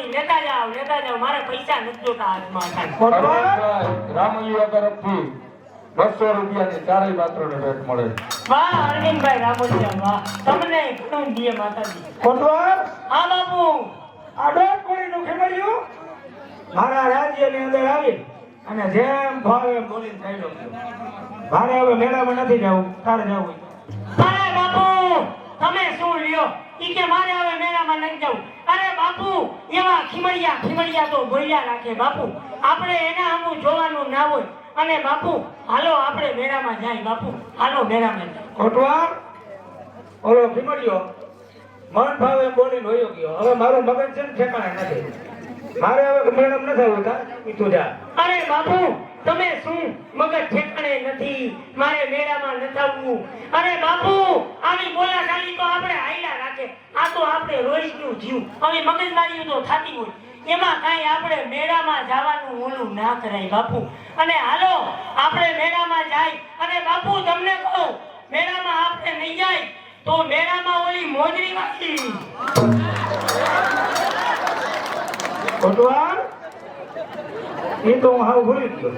નહીં. લેતા જાવ મારે પૈસા નથી જોતા હાથમાં. રામલિયા તરફથી 200 રૂપિયાની ચારેય પાત્રોને ભેટ મળે. વાહ અરવિંદભાઈ રામલિયા વાહ, તમને ઘણું દે માતાજી. કોટવાર હા બાપુ. આ દોઢ કોળીનું ખેમડિયું મારા રાજ્યની અંદર આવી અને જેમ ભાવે એમ બોલીને ચાલ્યો ગયો. મારે હવે મેળામાં નથી જવું, તારે જવું. અરે બાપુ તમે શું લ્યો? ઈ કે મારે હવે મેળામાં નથી જવું. અરે બાપુ એવા ખીમડિયા તો બોલ્યા રાખે બાપુ. આપણે એના આમું જોવાનું ના હોય. અને બાપુ હાલો આપણે મેળામાં જાય બાપુ, હાલો મેળામાં જાય. કોટવાર ઓલો ખેમડિયો મન ભાવે એમ બોલીને વયો ગયો. હવે મારું મગજ છે ને ઠેકાણે નથી. મારે હવે મેળામાં નથી આવવું. તું જા. અરે બાપુ તમે શું મગજ ઠેકાણે નથી, મારે મેળામાં નથી આવવું. અરે બાપુ આવી બોલાચાલી તો આપણે હાઈલા રાખે. આ તો આપણે રોજનું જીવ. હવે મગજમારી તો થતી હોય એમાં કાંઈ આપણે મેળામાં જવાનું ઓલું ના કરાય બાપુ. અને હાલો આપણે મેળામાં જાય. અને બાપુ તમને કહું મેળામાં આપણે નહીં જાય તો મેળામાં ઓલી મોજરી વાળી. કોટવાર એ તો હું હાવ ભૂલી જ ગયો.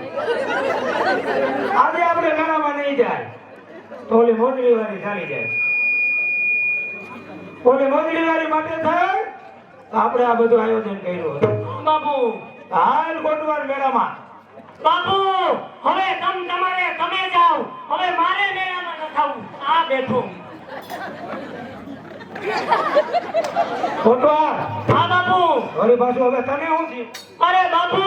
આજે આપણે મેળામાં નહીં જાય તો ઓલી મોજડી વાળી ચાલી જાય. ઓલી મોજડી વાળી માટે થાય તો આપણે આ બધું આયોજન કર્યું હતું. બાપુ હાલ કોટવાર મેળામાં. બાપુ હવે તમે જાઓ. હવે મારે મેળામાં ન થવું. આ બેઠો. કોટવાર હા બાપુ. વળી પાછું હવે તને શું થયું? અરે બાપુ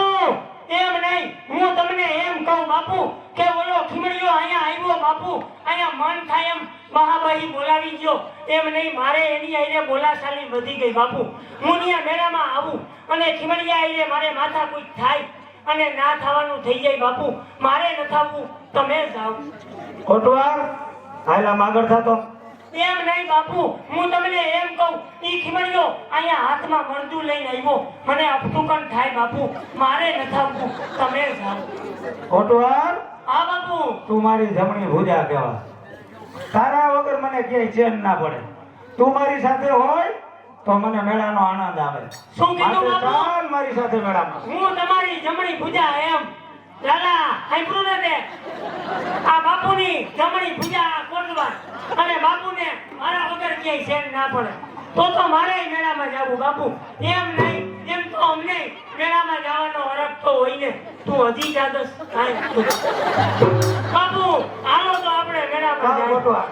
એમ નહીં, હું તમને એમ કહું બાપુ કે ઓલો ખીમડિયો અહીંયા આવ્યો બાપુ, અહીંયા મન થાય એમ મહાબાઈ બોલાવી ગયો. એમ નહીં, મારે એની આઈને બોલાચાલી વધી ગઈ બાપુ. હું અહીંયા મેળામાં આવું અને ખીમડિયા આઈને મારે માથા કોઈ થાય અને ના થવાનું થઈ જાય બાપુ. મારે ન થવું, તમે જાઓ. કોટવાર હાલા આગળ થતો. એમ નહીં બાપુ, હું તમને એમ કહું ઈ ખીમડિયો અહીંયા હાથમાં મરદું લઈને આવ્યો. મને અપટુકન થાય બાપુ. મારે ન થવું, તમે જાઓ. કોટવાર હા બાપુ. તું મારી જમણી ભુજા કહેવા. તારા વગર મને ક્યાંય ચેન ના પડે. તું મારી સાથે હોય તો મને મેળાનો આનંદ આવે. શું કીધું માટે બાપુ? ચાલ મારી સાથે મેળામાં. હું તમારી જમણી ભુજા એમ. દાદા સાંભળ્યું ને તે? આ બાપુની જમણી ભુજા કોટવાર. અને બાપુને મારા વગર ક્યાંય ચેન ના પડે તો મારે મેળામાં જવું બાપુ. એમ નહીં, એમ તો અમને મેળામાં જવાનો હરખ તો હોય ને. તું હજી જાદસ બાપુ. હાલો તો આપણે મેળામાં ચાલ જાય. કોટવાર.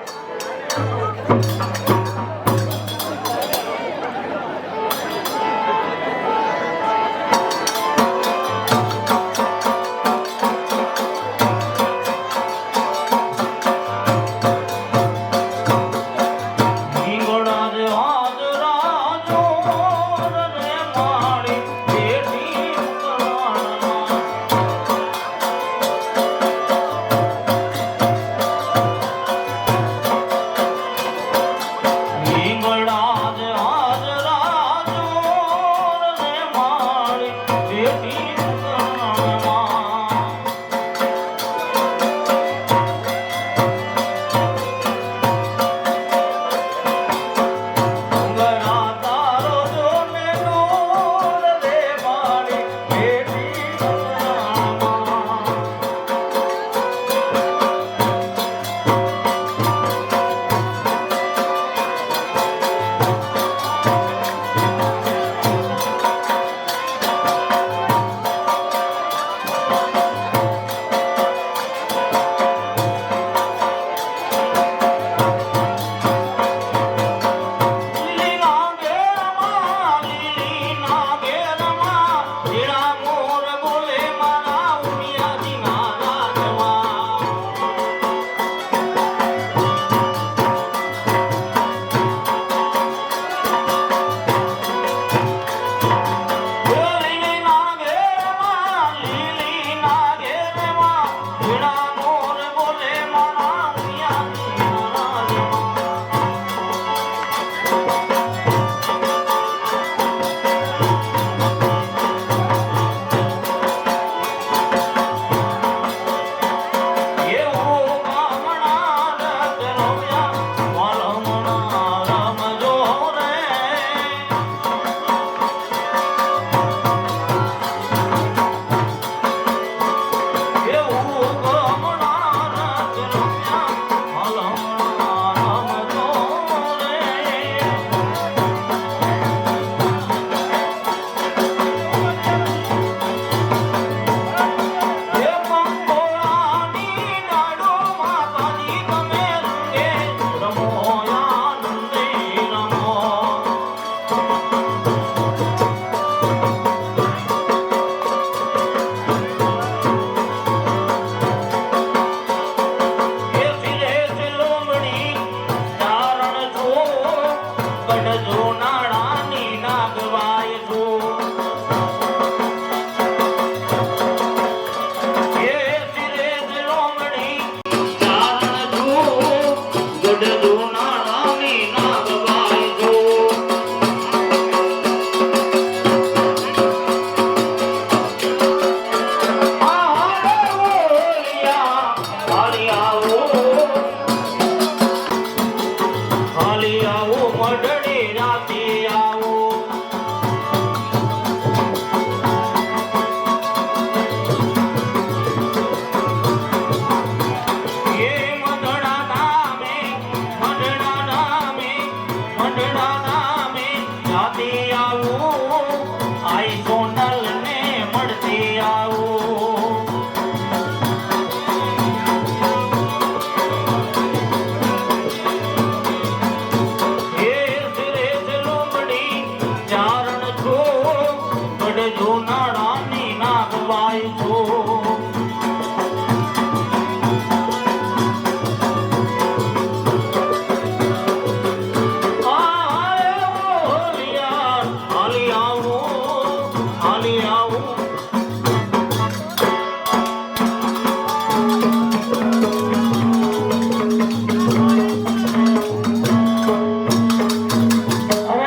અરે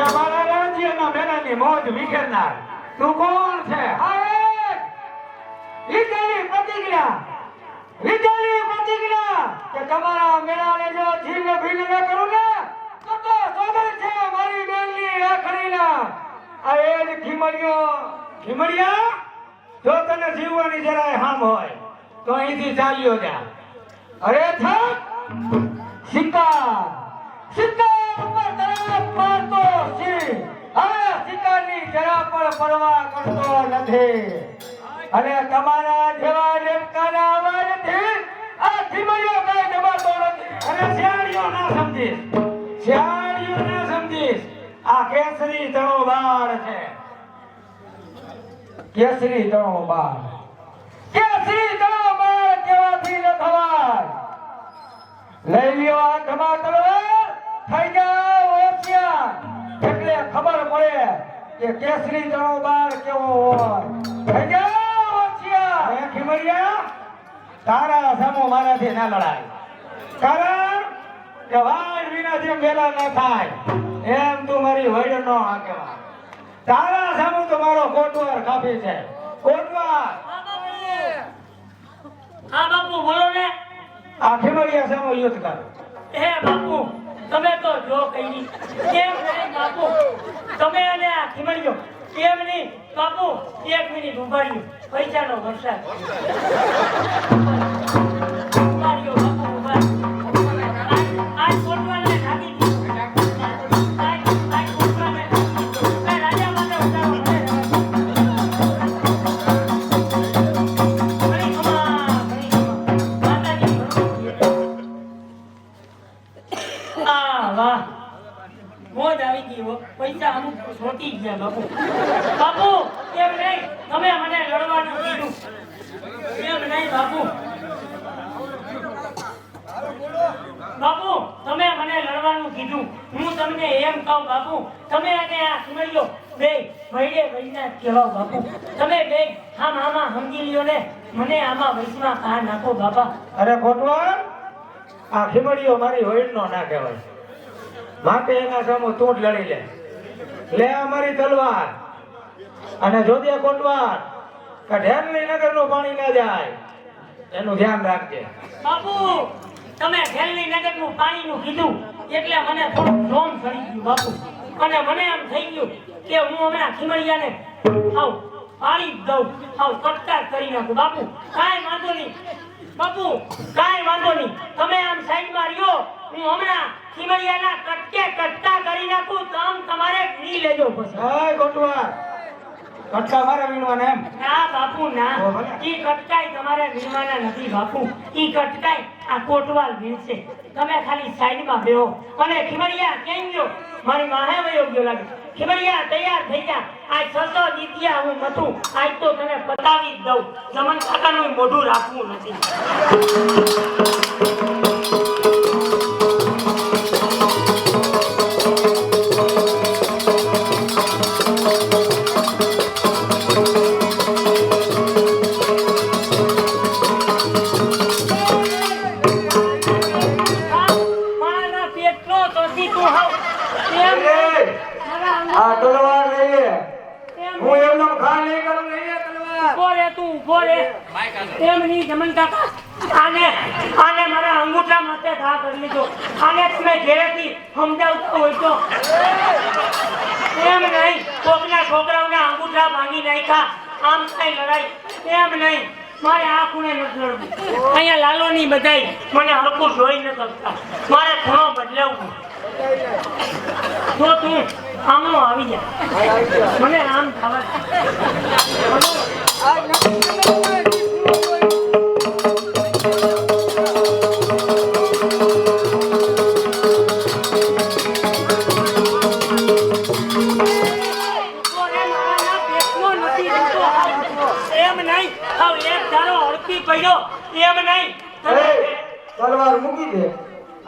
અમારા રાજ્યના મેળાની મોજ વિખેરનાર તું કોણ છે? લીધેલી પ્રતિજ્ઞા કે તમારા મેળાને જો છીન ભીન ન કરું ને તો સોગંદ છે મારી બેનની રાખડીના. આ એ જ ખીમડિયા, જો તને જીવવાની જરાય હામ હોય તો અહીંથી ચાલ્યો જા. અરે થક શિકાર ઉપર તરફ મારતો સિંહ હવે શિકારની જરા પણ પરવા કરતો નથી. અને તમારા જેવા લેટકાના અવાજથી આ ખીમડિયો કઈ દબાતો નથી. અને શિયાળીઓ ના સમજીશ આ કેસરી તણો બાર છે. કેસરી તણો બાર કેવાથી ન ખવાય. લઈ લ્યો હાથમાં તલવાર, થઈ જાવ હોશિયાર, એટલે ખબર પડે કે કેસરી તણો બાર કેવો હોય. થઈ જાવ હોશિયાર. હે ખીમડિયા, તારા સામો મારાથી ના લડાય. કારણ કે વાડ વિના જેમ વેલા ના થાય એમ તું મારી વડ નો હાકેવા. તારા સામું તો મારો કોટવાર કાફી છે. કોટવાર હા બાપુ બોલો ને. આ ખીમડિયા સામો યુદ્ધ કર. હે બાપુ તમે તો જો કઈ કેમ નહીં બાપુ, તમે અને આ ખીમડિયો કેમ નહીં બાપુ. 1 મિનિટ ઉભા રહ્યો, પૈસાનો વરસાદ. ઉભા રહ્યો બાપુ, ઉભા. આજ કોટવાલને ઢાંકી દીધો. આજ કોટવાલને ઢાંકી દીધો. રાજા માટે ઉતારો મને મોજ આવી ગઈ હો. પૈસા અમુક છોટી ગયા બાપુ. બાપુ કેમ નહીં, તમે મને લડવાનું કીધું. કેમ નહીં બાપુ. બાપુ તમે મને લડવાનું કીધું. હું તમને એમ કહું બાપુ, તમે અને આ ખીમડિયો બે વૈડે વૈના કહેવાઓ બાપુ. તમે બે આમાં સમજી લ્યો ને, મને આમાં વૈસમાં કા નાખો બાપા. અરે કોટવાર, આ ખીમડિયો મારી વડ નો ના કહેવાય. માટે એના સામો તું જ લડી લે અમારી તલવાર. અને જોજે કોટવાર કે ઢેરની નગરનું પાણી ના જાય એનું ધ્યાન રાખજે. બાપુ તમે ઢેલની નગરનું પાણીનું કીધું એટલે મને થોડું જોમ ચડી ગયું બાપુ. અને મને એમ થઈ ગયું કે હું હમણાં ખીમડિયાને આવ પાણી દઉં, આવ કટકાર કરી નાખું બાપુ. કાંઈ વાંધો નહીં બાપુ, કાંઈ વાંધો નહીં. તમે આમ સાઈડમાં રહ્યો, હું હમણાં ખીમડિયાના કટકા કરી નાખું. તમ તમારે વી લેજો પછી. હાય કોટવાર, કટકા મારા વીણવાના એમ? ના બાપુ ના, ઈ કટકાઈ તમારે વીણવાના નથી બાપુ. ઈ કટકાઈ આ કોટવાલ વીણશે. તમે ખાલી સાઈડમાં બેહો. અને ખીમડિયા કેમ ગયો? મારી માહે વયો ગયો લાગે. ખીમડિયા તૈયાર થઈ જા. આજ 600 જીત્યા હું મથું. આજ તો તને પતાવી જ દઉં. જમન કાકાનું મોઢું રાખવું નથી. આ તલવાર લઈએ. હું એમનો ખા નહીં કરું. લઈએ તલવાર. ઉભો રે તું, ઉભો રે. એમ નહીં જમન કાકા, આને મારા અંગૂઠા માથે ઘા કરી લીધો. આને તમે ઘેરેથી સમજાવતા હોય તો. એમ નહીં, કોકના છોકરાઓના અંગૂઠા ભાંગી નાખ્યા. આમ કઈ લડાઈ એમ નહીં. મારે આ ખૂણે નથી લડવું. અહીંયા લાલોની બધાય મને હરખું જોઈ ન શકતા. મારે ખૂણો બદલાવવું. તો તું આમનો આવી જા. મને આમ થવા એમ નહીં આવ એક ધારો અડકી પડ્યો એમ નહીં એ તલવાર મૂકી દે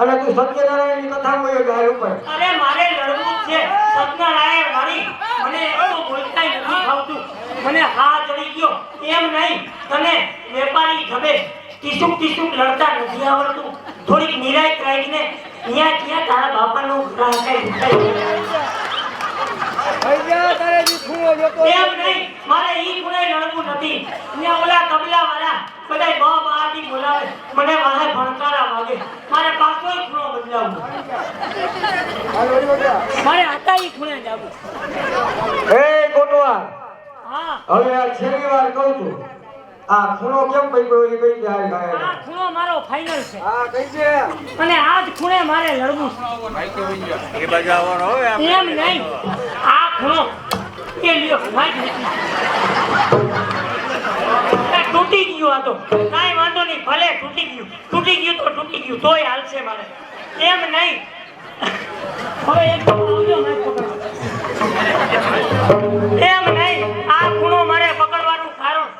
અને તું સત્યનારાયણની કથા બોલ્યો ગાય ઉપર. અરે મારે લડવું જ છે સત્યનારાયણ મારી મને એક તો બોલતાય નથી ફાવતું મને હા ચડી ગયો એમ નહીં તને વેપારી ખબે ટીસુક ટીસુક લડતા નથી આવડતું થોડીક નિરાય રાખીને અહીંયા ક્યાં તારા બાપાનું ભૈયા તારે જી ખૂણો જોતો એમ નહીં મારે ઈ ખૂણે લડવું નથી અહીંયા ઓલા તબલા વાળા બધાય બા બાથી બોલાવે મને વાહે ભણકારા વાગે મારે પાછો ખૂણો બદલાવવો મારે હતા ઈ ખૂણે જવું એ કોટવા હા હવે આ છેલ્લી વાર કહું છું આ ખૂણો કેમ પકડ્યો એ કહી દે આ આ ગાય. ખૂણો મારો ફાઇનલ છે હા કહી દે. અને આજ ખૂણે મારે લડવું છે એમ નહીં આ ખૂણો એ લ્યો તૂટી ગયું આ તો કાંઈ વાંધો નહીં ભલે તૂટી ગયું તો તૂટી ગયું તોય હાલશે મારે એમ નહીં હવે એક આવજો મેં પકડવા. એમ નહીં આ ખૂણો મારે પકડવાનું કારણ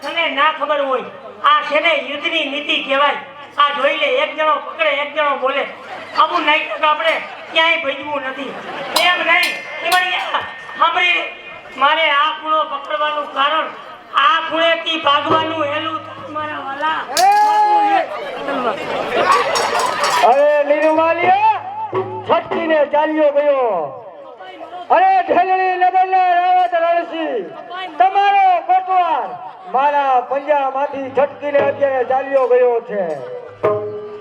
તને ના ખબર હોય આ છે ને યુદ્ધની નીતિ કહેવાય આ જોઈ લે એક જણો પકડે એક જણો બોલે આવું નાટક આપણે ક્યાંય ભજવું નથી એમ નહીં સાંભળી મારે આ ખૂણો પકડવાનું કારણ આ ખૂણેથી ભાગવાનું હેલું મારા વાલા અરે નિર્માલિયા છટકીને ચાલ્યો ગયો. અરે ઢેલડી નગરના રાવત રણસી તમારો કોટવાર મારા પંજામાંથી છટકીને અત્યારે ચાલ્યો ગયો છે.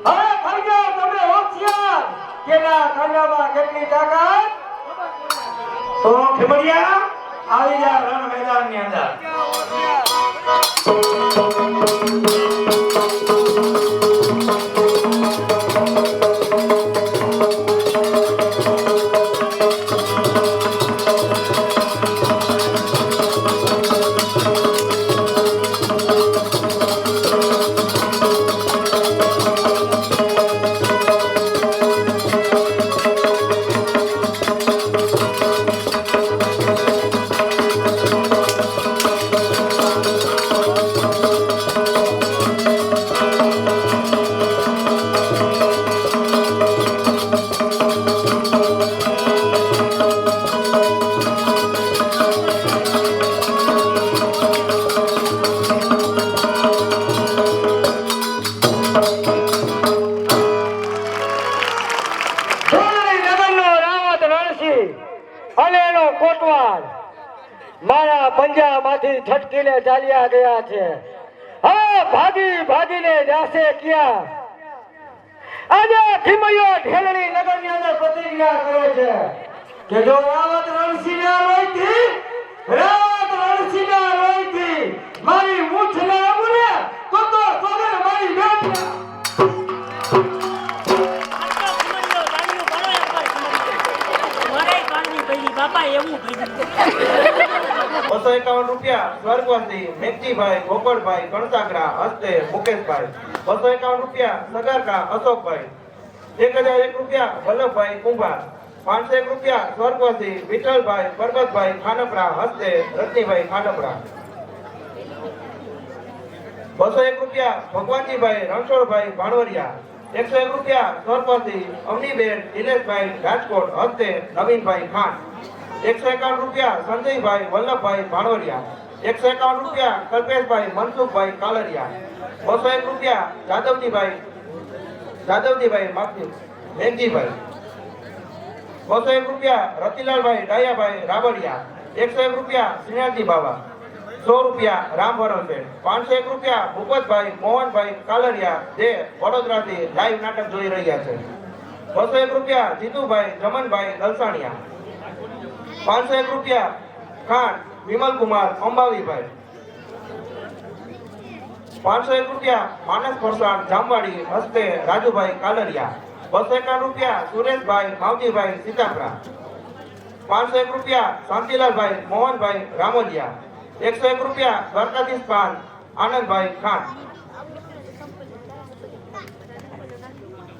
હવે ખરજો તમે હોશિયાર કેના કાંડામાં કેટલી તાકાત. તો ખીમડિયા આવી જા રણ મેદાનની અંદર. મારા પંજામાંથી છટકીને ચાલ્યા ગયા છે. હા ભાગી ભાગીને જાશે ક્યાં. આજે ખીમૈયો ઢેલડી નગરની અંદર પ્રતિજ્ઞા કરે છે કે જો રાવત રણસિંહના લોહીથી મારી મૂછ ના આવું ને તો સોગર મારી બેન બાપા એવું 251 રૂપિયા સ્વર્ગવાસી મેઘજીભાઈ ગોકળભાઈ કણસાગરા હસ્તે મુકેશભાઈ. 251 રૂપિયા સગારકા અશોકભાઈ. 1001 રૂપિયા વલ્લભભાઈ કુંભાર. 501 રૂપિયા સ્વર્ગવાસી વિઠ્ઠલભાઈ પરબતભાઈ ખાનપરા હસ્તે રત્નીભાઈ ખાનપરા. 201 રૂપિયા ભગવાનજીભાઈ રણછોડભાઈ ભાણવરિયા. 101 રૂપિયા સ્વર્ગવાસી અવનીબેન દિનેશભાઈ રાજકોટ હસ્તે નવીનભાઈ ખાન. 151 રૂપિયા સંજયભાઈ વલ્લભભાઈ ભાણવરિયા. 151 રૂપિયા કલ્પેશભાઈ મનસુખભાઈ કાલરિયા. 201 રૂપિયા જાદવજીભાઈ મેઘજીભાઈ. 201 રૂપિયા રતિલાલભાઈ ડાયાભાઈ રાબડિયા. 101 રૂપિયા શ્રીનાથજી બાવા. 100 રૂપિયા રામ ભરોસે. 501 રૂપિયા ભૂપતભાઈ મોહનભાઈ કાલરિયા જે વડોદરાથી લાઈવ નાટક જોઈ રહ્યા છે. 201 રૂપિયા જીતુભાઈ જમનભાઈ દલસાણિયા. 501 રૂપિયા ખાન વિમલકુમાર અંબાવીભાઈ. 501 રૂપિયા માનસ ફરસાણ જામવાડી હસ્તે રાજુભાઈ કાલરિયા. 251 રૂપિયા સુરેશભાઈ માવજીભાઈ સીતાપરા. 501 રૂપિયા શાંતિલાલભાઈ મોહનભાઈ રામોલિયા. 101 રૂપિયા દ્વારકાધીશ પાન આનંદભાઈ ખાન.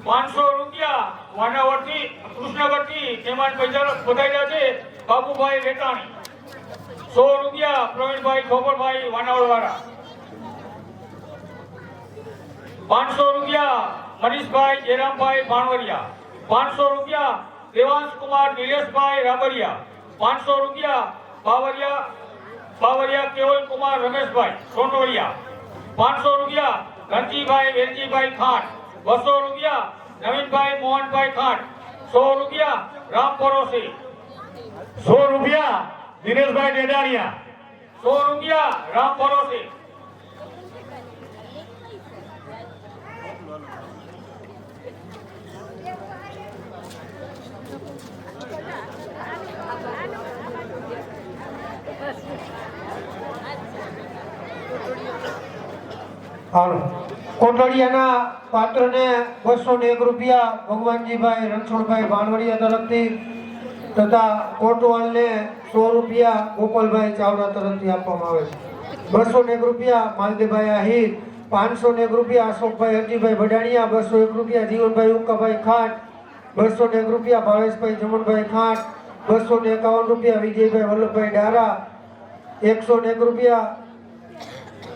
500 રૂપિયા વાનાવરથી કૃષ્ણગઢથી મહેમાન પધાર્યા છે બાબુભાઈ વેટાણી. 100 રૂપિયા પ્રવીણભાઈ ખોબરભાઈ વાનાવળવાળા. 500 રૂપિયા મનીષભાઈ જયરામભાઈ ભાણવરિયા. 500 રૂપિયા દેવાંશકુમાર નિલેશભાઈ રાબરિયા. 500 રૂપિયા બાવરિયા કેવલકુમાર રમેશભાઈ સોનવરિયા. 500 રૂપિયા ધનજીભાઈ વેલજીભાઈ ખાંટ. 200 રૂપિયા નવીનભાઈ મોહનભાઈ ખાંટ. 100 રૂપિયા રામ પરોસી. 100 રૂપિયા દિનેશભાઈ ડેડાણિયા. 100 રૂપિયા રામ પરોસી. કોટડિયાના પાત્રને 201 રૂપિયા ભગવાનજીભાઈ રણછોડભાઈ ભાણવડિયા તરફથી તથા કોટવાલને 100 રૂપિયા ગોપાલભાઈ ચાવડા તરફથી આપવામાં આવે છે. 201 રૂપિયા માલદેભાઈ આહિર. 501 રૂપિયા અશોકભાઈ હરજીભાઈ ભડાણિયા. 201 રૂપિયા જીવનભાઈ ઉકાભાઈ ખાંટ. 201 રૂપિયા ભાવેશભાઈ જમણભાઈ ખાંટ. 251 રૂપિયા વિજયભાઈ વલ્લભભાઈ ડારા. 101 રૂપિયા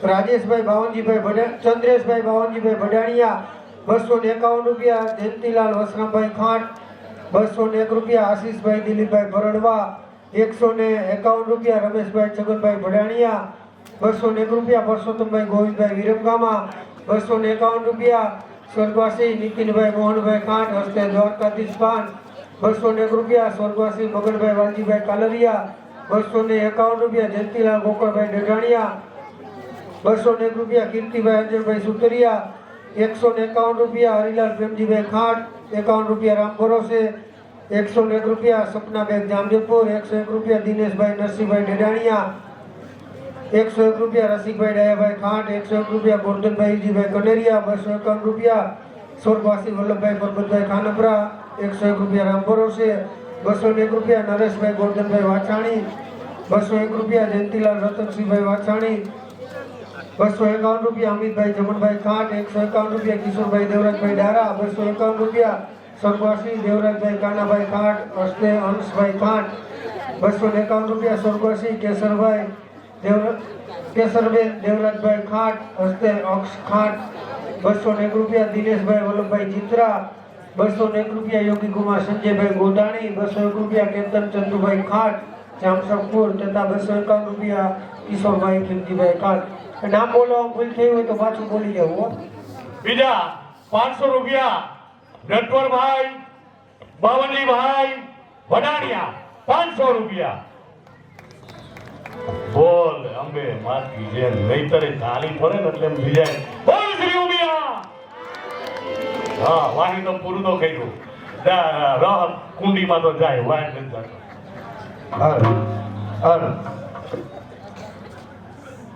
રાજેશભાઈ બાવનજીભાઈ ચંદ્રેશભાઈ બાવનજીભાઈ ભડાણિયા. 251 રૂપિયા જયંતિલાલ વસરામભાઈ ખાંટ. 201 રૂપિયા આશીષભાઈ દિલીપભાઈ ભરડવા. 151 રૂપિયા રમેશભાઈ છગનભાઈ ભડાણિયા. 201 રૂપિયા પરસોત્તમભાઈ ગોવિંદભાઈ વિરમગામા. 251 રૂપિયા સ્વર્ગવાસી નીતિનભાઈ મોહનભાઈ ખાંટ હસ્તે દ્વારકાધીશ પાન. 201 રૂપિયા સ્વર્ગવાસી મગનભાઈ વાલજીભાઈ કાલરિયા. 251 રૂપિયા જયંતિલાલ ગોકળભાઈ ડઢાણિયા. 201 રૂપિયા કીર્તિભાઈ અંજનભાઈ સુતરિયા. 151 રૂપિયા હરિલાલ પ્રેમજીભાઈ ખાંટ. 51 રૂપિયા રામ ભરોસે. 101 રૂપિયા સપનાબેન જામજોધપુર. 101 રૂપિયા દિનેશભાઈ નરસિંહભાઈ ડેડાણિયા. 101 રૂપિયા રસિકભાઈ ડાયાભાઈ ખાંટ. 101 રૂપિયા ગોરધનભાઈ જીભાઈ કનેરિયા. 251 રૂપિયા સ્વર્ગવાસી વલ્લભભાઈ પરબતભાઈ ખાનપરા. 101 રૂપિયા રામ ભરોસે. 201 રૂપિયા નરેશભાઈ ગોરધનભાઈ વાછાણી. 201 રૂપિયા જયંતિલાલ રતનસિંહભાઈ વાછાણી. 251 રૂપિયા અમિતભાઈ જમણભાઈ ખાંટ. 151 રૂપિયા કિશોરભાઈ દેવરાજભાઈ ડારા. 251 રૂપિયા સ્વર્ગવાસી દેવરાજભાઈ કાનાભાઈ ખાંટ હસ્તે હંસભાઈ ખાંટ. 251 રૂપિયા સ્વર્ગવાસી કેસરબેન દેવરાજભાઈ ખાંટ હસ્તે અક્ષ ખાંટ. 201 રૂપિયા દિનેશભાઈ વલ્લભભાઈ ચિત્રા. 201 રૂપિયા યોગી કુમાર સંજયભાઈ ગોદાણી. 201 રૂપિયા કેતન ચંદુભાઈ ખાંટ જામશંકપુર તથા 251 રૂપિયા કિશોરભાઈ ખીમજીભાઈ ખાંટ. નામ બોલો ભૂલ થઈ હોય તો પાછું બોલી જવું હો. બીજા 500 રૂપિયા નટવરભાઈ બાવનજીભાઈ વડાણિયા. 500 રૂપિયા. બોલ અંબે માતી જે નહીતરે તાલી પડે ને એટલે એમ બીજાય બોલ શ્રી ઉમિયા. હા વાહી તો પૂરું તો કર્યું. રહ કુંડીમાં તો જાય વાહ નથી જતો.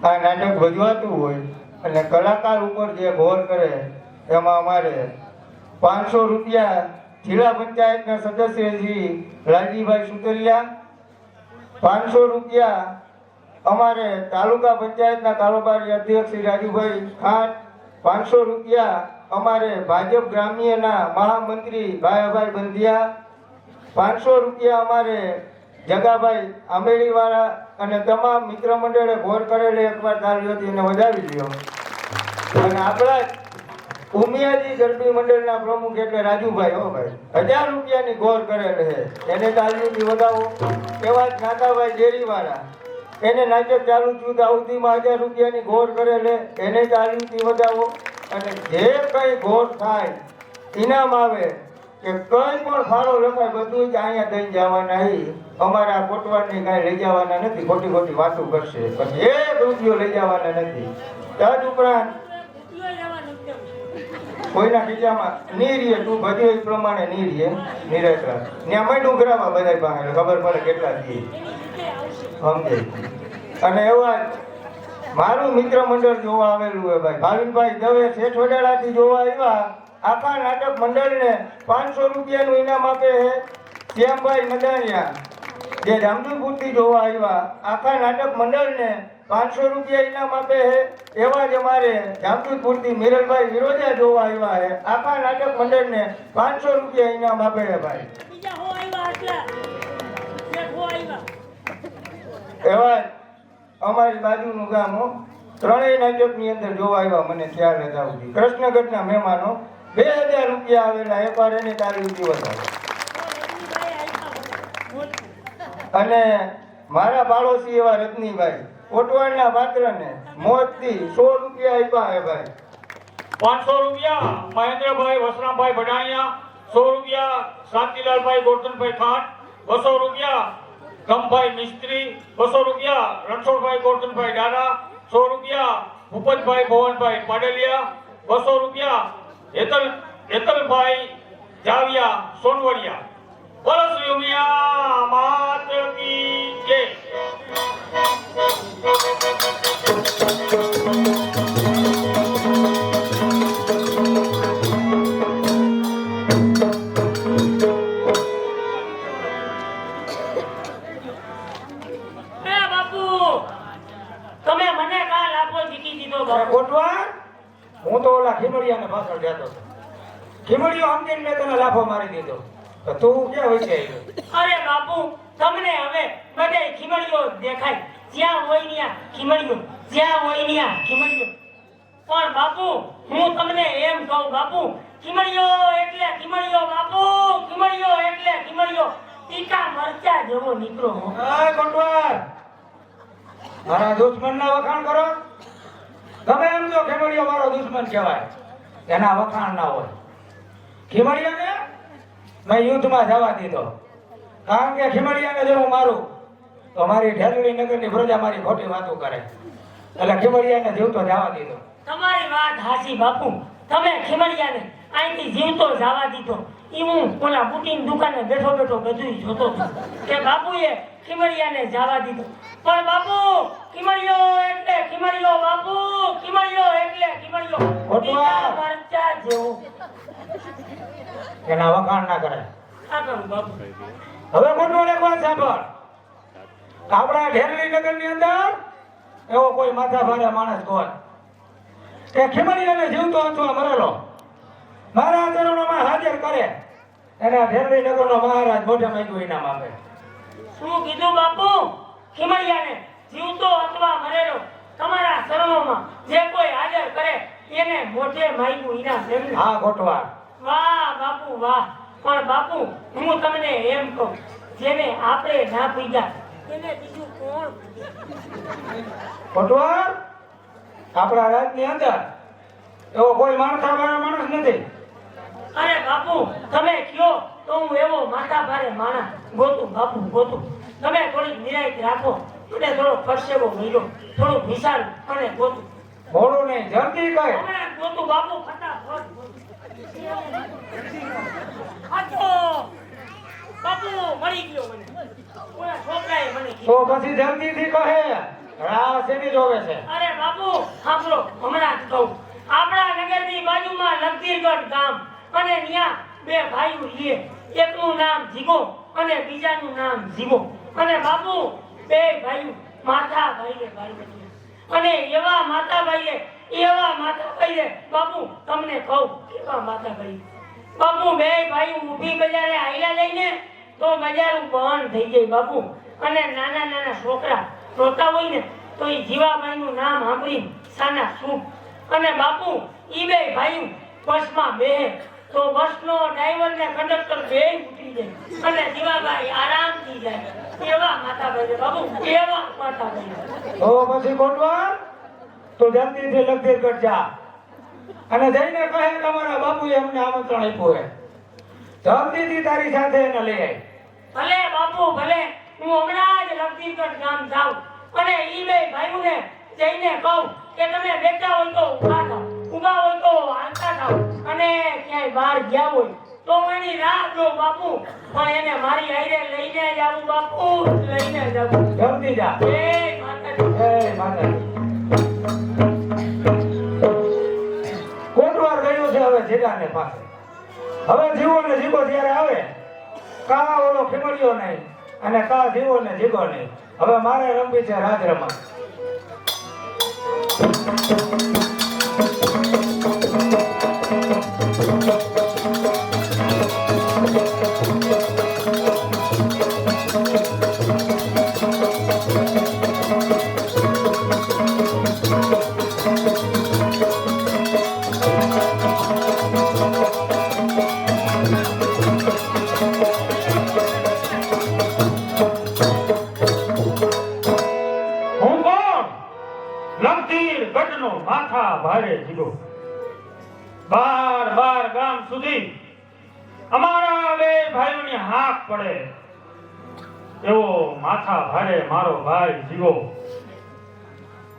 આ નાટક ભજવાતું હોય અને કલાકાર ઉપર જે ઘોર કરે એમાં અમારે 500 રૂપિયા જિલ્લા પંચાયતના સદસ્ય શ્રી લાલજીભાઈ સુતરિયા. 500 રૂપિયા અમારે તાલુકા પંચાયતના કારોબારી અધ્યક્ષ શ્રી રાજુભાઈ ખાંટ. 500 રૂપિયા અમારે ભાજપ ગ્રામ્યના મહામંત્રી ભાયાભાઈ બંધિયા. 500 રૂપિયા અમારે જગાભાઈ આંબેડીવાળા અને તમામ મિત્ર મંડળે ઘોર કરેલી એકવાર તાળીઓથી એને વધાવી લ્યો. અને આપણા ઉમિયાજી ગરબી મંડળના પ્રમુખ એટલે રાજુભાઈ હો ભાઈ 1000 રૂપિયાની ઘોર કરેલ છે એને તાળીઓથી વધાવો. એવા જ નાગાભાઈ ડેરીવાળા એને નાટક ચાલુ થયું તો અવધિમાં 1000 રૂપિયાની ઘોર કરેલ એને તાળીઓથી વધાવો. અને જે કંઈ ઘોર થાય ઇનામ આવે કે કંઈ પણ ફાળો લખાય બધું જ અહીંયા દઈ જવાના. અમારા કોટવાડની કાંઈ લઈ જવાના નથી. ખોટી ખોટી વાતો કરશે પણ 1 રૂપિયો લઈ જવાના નથી. તદ ઉપરાંત કોઈના ખીચામાં નહીં રહીએ તું બધું એ પ્રમાણે નહીં રહીએ નિરેખા ત્યાં માંડું કરાવવા બધા પાસે ખબર પડે કેટલા દઈએ સમજે. અને એવા મારું મિત્ર મંડળ જોવા આવેલું હોય ભાઈ ભાવિનભાઈ દવે શેઠ વડાળાથી જોવા આવ્યા. આખા નાટક મંડળને 500 રૂપિયાનું ઇનામ આપે છે. શ્યામભાઈ મદાનિયા જે જામજોધપુરથી જોવા આવ્યા આખા નાટક મંડળને 500 રૂપિયા ઇનામ આપે છે. એવા જ અમારે જામજોધપુરથી મિરલભાઈ વિરોજા જોવા આવ્યા છે. આખા નાટક મંડળને 500 રૂપિયા ઇનામ આપે છે ભાઈ. એવા અમારી બાજુનું ગામ હો. ત્રણેય નાટકની અંદર જોવા આવ્યા મને ખ્યાલ હતા સુધી. કૃષ્ણગઢના મહેમાનો 2000 રૂપિયા આવેલા, એકવાર એની તાળી દિવસ અને મારા પાડોશી એવા રત્નીભાઈ કોટવાડના પાત્રને મોજથી 100 રૂપિયા આપ્યા હે ભાઈ. 500 રૂપિયા મહેન્દ્રભાઈ વસરામભાઈ ભડાણિયા, 100 રૂપિયા શાંતિલાલભાઈ ગોરધનભાઈ ખાંટ, 200 રૂપિયા ગમભાઈ મિસ્ત્રી, 200 રૂપિયા રણછોડભાઈ ગોરધનભાઈ ડાડા, 100 રૂપિયા ભૂપતભાઈ ભવનભાઈ પાડેલિયા, 200 રૂપિયા હેતલભાઈ જાવિયા સોનવડિયા. બોલો શ્રી ઉમિયા માત કી જય. એ બાપુ તમે મને કાલ આપો જીતી દીધો અરે બાપુ. કોટવાડ, હું તો ઓલા ખીમડિયાને પાછળ જતો હતો. ખીમડિયો સમજીને મેં તને લાફો મારી દીધો. તો તું ક્યાં હોય છે? અરે બાપુ તમને હવે બધે ખીમડીઓ દેખાય, જ્યાં હોય ત્યાં ખીમડીઓ, જ્યાં હોય ત્યાં ખીમડીઓ. પણ બાપુ હું તમને એમ કહું બાપુ, ખીમડીઓ એટલે ખીમડીઓ બાપુ, ખીમડીઓ એટલે ખીમડીઓ તીખા મરચા જેવો નીકળો હો. અરે કોટવાડ, મારા દુશ્મનના વખાણ કરો. ગમે એમ જો ખીમડિયો મારો દુશ્મન કહેવાય, એના વખાણ ના હોય. ખીમડિયાને મેં યુદ્ધમાં જવા દીધો, કારણ કે ખીમડિયાને જો હું મારું તો મારી ઢેરલી નગરની પ્રજા મારી ખોટી વાતો કરે, એટલે ખીમડિયાને જીવતો જવા દીધો. તમારી વાત હાચી બાપુ, તમે ખીમડિયાને અહીંથી જીવતો જવા દીધો. ઈ હું ઓલા બુટીની દુકાને બેઠો બેઠો બધું જોતો હતો કે બાપુએ ખીમડિયાને જવા દીધો. પણ બાપુ ખીમડિયો એટલે ખીમડિયો બાપુ, ખીમડિયો એટલે ખીમડિયો તીખા મરચા જેવો. એના વખાણ ના કરે. આ કરું બાપુ. હવે કોટવાડ એક વાત સાંભળ. આપણા ઢેરલી નગરની અંદર એવો કોઈ માથા ભારે માણસ કોઈ કે ખીમડિયાને જીવતો અથવા મરેલો મારા ચરણોમાં હાજર કરે, એના ઢેરલી નગરનો મહારાજ મોઢે માંગ્યું ઇનામ આપે. શું કીધું બાપુ? ખીમડિયાને જીવતો અથવા મરેલો તમારા ચરણોમાં જે કોઈ હાજર કરે એને મોઢે માગ્યું ઇનામ એમ ને? હા કોટવાડ. વાહ બાપુ વાહ. પણ બાપુ હું તમને એમ કહું, જેને આપણે ના પૂજ્યા એને બીજું કોણ? કોટવાડ, આપણા રાજની અંદર એવો કોઈ માણસા ભારે માણસ નથી. અરે બાપુ તમે કયો તો હું એવો માથા ભારે માણસ ગોતું બાપુ ગોતું. તમે થોડીક નિરાયત રાખો, મને થોડો પરસેવો મળ્યો, થોડું વિશાલ અને ગોતું. મોડું નહીં, જલ્દી કહે. હમણાં ગોતું બાપુ, ફટાફટ ગોતું. આજો બાપુ મળી ગયો મને, ઓલા છોકરાએ મને તો કીધું. પછી જલ્દીથી કહે. રાહ શેની જોવે છે? અરે બાપુ સાંભળો, હમણાં જ કહું. આપણા નગરની બાજુમાં લખદીરગઢ ગામ, અને ત્યાં બે ભાઈઓ રહે. એકનું નામ જીગો અને બીજાનું નામ જીવો. અને બાપુ બે ભાઈઓ માથા ભાઈએ ભાઈ, અને એવા માથા ભાઈએ બાપુ તમને કહું કેવા માથા ભાઈ. બાપુ બે ભાઈઓ ઊભી બજારે આયલા લઈને તો બજાર બંધ થઈ જાય બાપુ. અને નાના નાના છોકરા રોતા હોય ને તો એ જીવાબાઈનું નામ સાંભળી સાના શું. અને બાપુ ઈ બે ભાઈઓ બસમાં બેહે તો બસનો ડ્રાઈવર ને કંડક્ટર બે ઉતરી જાય અને જીવાબાઈ આરામથી જાય. એવા માથાભાઈ બાપુ, એવા માથાભાઈ. તો પછી કોટવાડ, તો જલ્દીથી લખદીરગઢ જા અને જઈને કહે કે તમારા બાપુએ અમને આમંત્રણ આપ્યું છે, જલ્દીથી તારી સાથે એને લઈ આવી. ભલે બાપુ ભલે, હું હમણાં જ લખદીરગઢ ગામ જાઉં અને ઈ બે ભાઈઓને જઈને કહું કે તમે બેઠા હોય તો ઊભા થાઓ, ઊભા હોય તો હાલતા થાઓ, અને ક્યાંય બહાર ગયા હોય તો એની રાહ જો બાપુ. પણ એને મારી હારે લઈને જ આવું બાપુ, લઈને જ આવું. જલ્દી જા. જય માતાજી. જય માતાજી. કોટવાડ ગયો છે હવે જીગાને પાસે. હવે જીવો ને જીગો જ્યારે આવે, કા ઓલો ખીમડિયો નહીં અને કા જીવો ને જીગો નહીં. હવે મારે રમવી છે રાજ રમત. લંગતીર ગઢનો માથા ભારે જીગો. બાર ગામ સુધી અમારા બે ભાઈઓની હાક પડે એવો માથા ભારે મારો ભાઈ જીવો.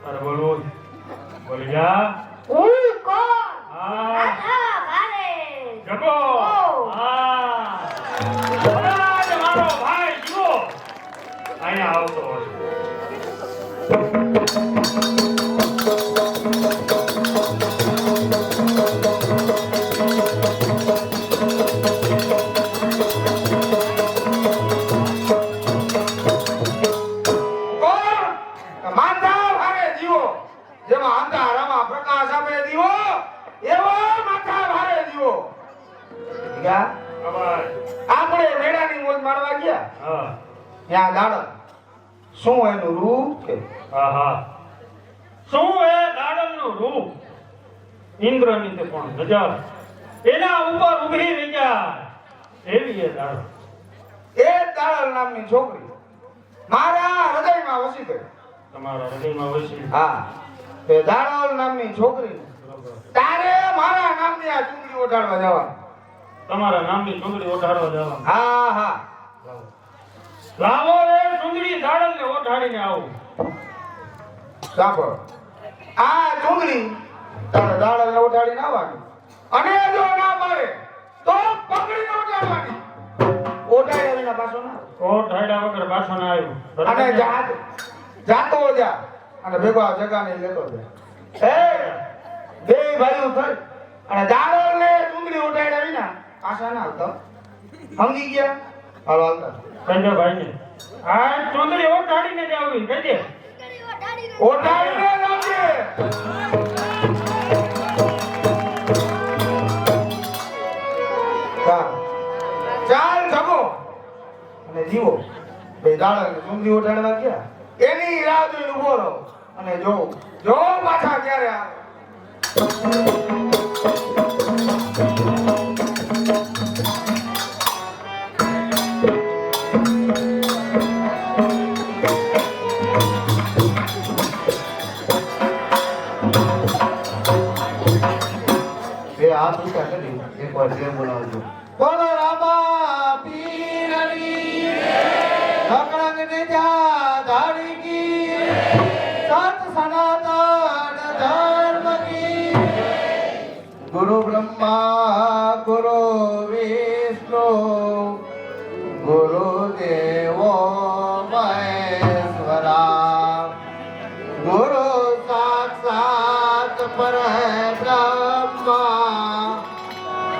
અરે બોલી જા. હું કોણ? હા માથા ભારે. જગો. હા કદાચ મારો ભાઈ જીવો અહીંયા આવતો હશે. માથા ભારે જીવો જેમાં અંધારામાં પ્રકાશ આપે દીવો એવો માથા ભારે જીવો. આપણે મેળાની મોજ મારવા ગયા હા ત્યાં દાડમ શું એનું રૂપ છે? આહા શું એ દાડમનું રૂપ ઇન્દ્રની તે પણ નજર એના ઉપર ઊભી રહી જાય એવી એ દાડમ. એ દાડલ નામની છોકરી મારા હૃદયમાં વસી ગઈ. તમારા હૃદયમાં વસી. હા એ દાડલ નામની છોકરી તારે મારા નામની આ ચૂંટણી ઓઢાડવા જવાનું. તમારા નામની ચૂંદડી ઓઢાડવા જવાનું. હા હા લાવો એ ચૂંદડી દાડલને ઓઢાડીને આવું. સાંભળ આ ચૂંટણી તારે દાડલને ઓઢાડીને આવવાની અને જો ના પાડે તો પકડીને ઓઢાડવાની. ઓઢાડ્યા વિના પાછો ના આવે. ઓઢાડ્યા વગર પાછો ના આવ્યું. અને જાતો જા અને ભેગો આ જગાને લેતો જા. એ બે ભાઈઓ થઈ અને દાડલને ચૂંટણી ઓઢાડ્યા વિના પાછા ના આવતો. સમજી ગયા? હાલો હાલતા સંજય ભાઈને આ ચૂંદડી ઓઢાડીને જ આવી કહેજે. ઓઢાડીને જ આવજે. ચાલ જગો અને જીવો. બે દાડલ ચૂંદડી ઓઢાડવા ગયા એની રાહ જોઈને ઉભો રહો અને જો પાછા ક્યારે આવે. હાથ ઊંચા કરી એકવાર જય બોલાવજો. બોલો રામા પીરની લકડંગ ને જા ધાડી કી સત સનાતન ધર્મ કી. ગુરુ બ્રહ્મા ગુરુ વિષ્ણુ ગુરુ દેવો મહેશ્વરા ગુરુ સાક્ષાત પરબ્રહ્મા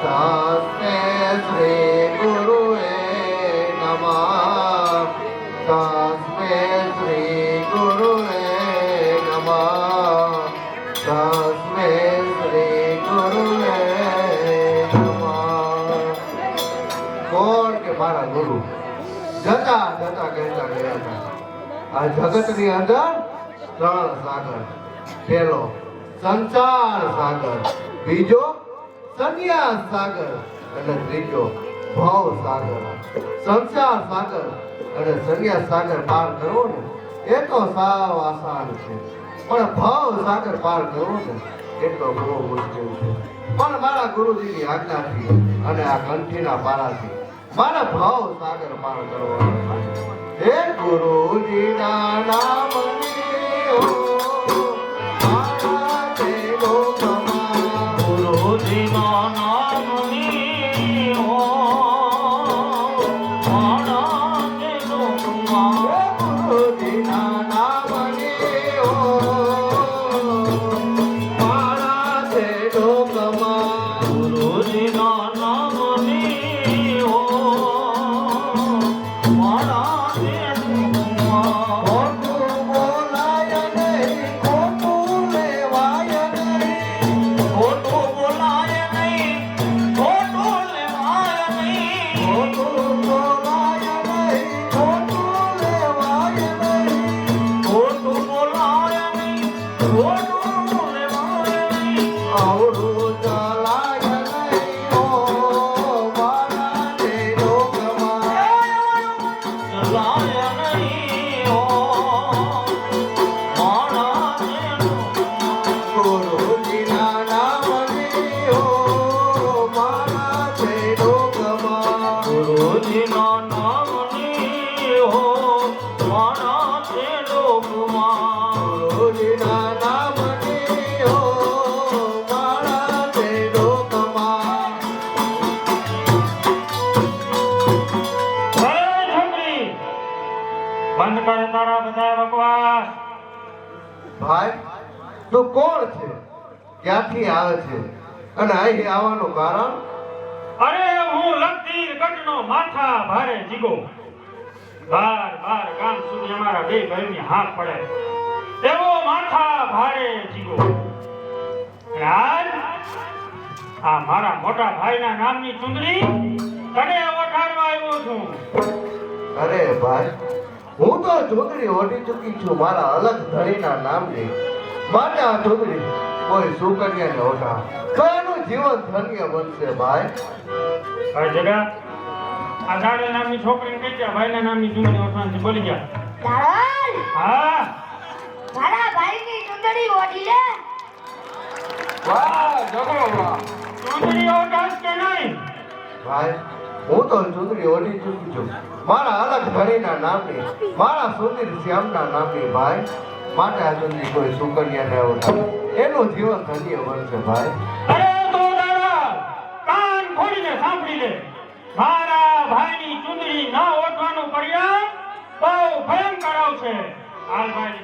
તસ્મે શ્રી ગુરુએ નમઃ. તસ્મે શ્રી ગુરુએ નમઃ. તસ્મે શ્રી ગુરુએ નમઃ. કોણ કે મારા ગુરુ જતા જતા કહેતા ગયા હતા આ જગતની અંદર ત્રણ સાગર. પહેલો સંસાર સાગર, બીજો સંન્યાસ સાગર અને ત્રીજો ભવ સાગર. સંસાર સાગર અને સંન્યાસ સાગર પાર કરવો ને એ તો સાવ આસાન છે, પણ ભવ સાગર પાર કરવો ને એ તો બહુ મુશ્કેલ છે. પણ મારા ગુરુજીની આજ્ઞાથી અને આ કંઠીના પારાથી મારા ભવ સાગર પાર કરવાનો થાય. હે ગુરુજીના નામની ઓ મારા તે લોકમાં ગુરુજીના નામની હો મારા તે લોકમાં. ગુરુજીના નામની ઓ મારા તે લોકમાં. ગુરુજીના નામની હો મારા તે લોકમાં. ખોટું ભાઈ તું કોણ છે, ક્યાંથી આવે છે અને અહીં આવવાનું કારણ? અરે હું લગતી ગઢનો માથા ભારે જીગો. બાર ગામ સુધી અમારા બે ભાઈની હાથ પડે એવો માથા ભારે જીગો. અને આજ આ મારા મોટા ભાઈના નામની ચુંદડી તને ઓઢાડવા આવ્યો છું. અરે ભાઈ હું તો ચૂંદડી ઓઢી ચૂકી છું મારા અલગ ધણીના નામની. માટે આ ચૂંદડી કોઈ સુકન્યાને ઓઢા તો એનું જીવન ધન્ય બનશે ભાઈ. ભાઈ જગા આ દાડે નામની છોકરીને કહી ગયા ભાઈના નામની ચુંદડી ઓઢવાની બોલી ગયા. દાડલ હા મારા ભાઈની ચુંદડી ઓઢી લે. વાહ જગો વાહ. ચુંદડી ઓઢાશ કે નહીં? ભાઈ હું તો ચૂંદડી ઓઢી ચૂકી છું મારા અલગ ધણીના નામની, મારા સુંદર શ્યામના નામની ભાઈ. માટે આ ચૂંદડી કોઈ સુકન્યાને ઓઢા એનું જીવન ધન્ય બનશે ભાઈ. અરે તો દાદા કાન ખોલીને સાંભળી લે. મારા ભાઈની ચુંદડી ના ઓઢવાનું પરિણામ બહુ ભયંકર આવશે. હાલ ભાઈ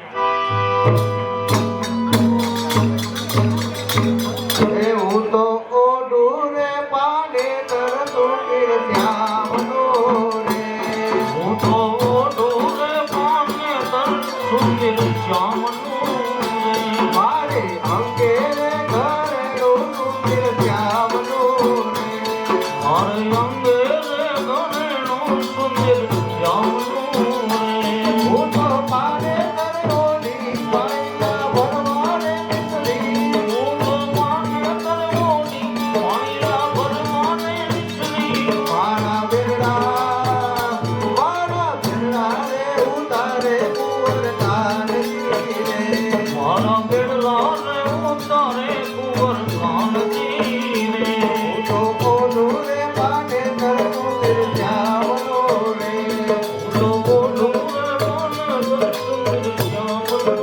એ હું તો ઓઢું રે પાને સુંદર શ્યામનો રે. હું તો ઓઢું રે પાને સુંદર શ્યામનો રે. મારે અંગે રે ઘરેણું સુંદર શ્યામનો રે. મારે અંગે રે ઘરેણું સુંદર શ્યામનો રે. હું તો પાને કરણોની પાણીના ભરવાને નીકળી. હું તો પાને કરણોની પાણીના ભરવાને નીકળી. મારા બેરડા રે ઉતારે કુંવર તારતી રે. મારા બેડલા રે ઉતારે કુંવર કાનજી રે. હું તો ઓઢું રે પાને કરણું શ્યામનો રે. હું તો ઓઢું રે પાને સુંદર શ્યામનો રે.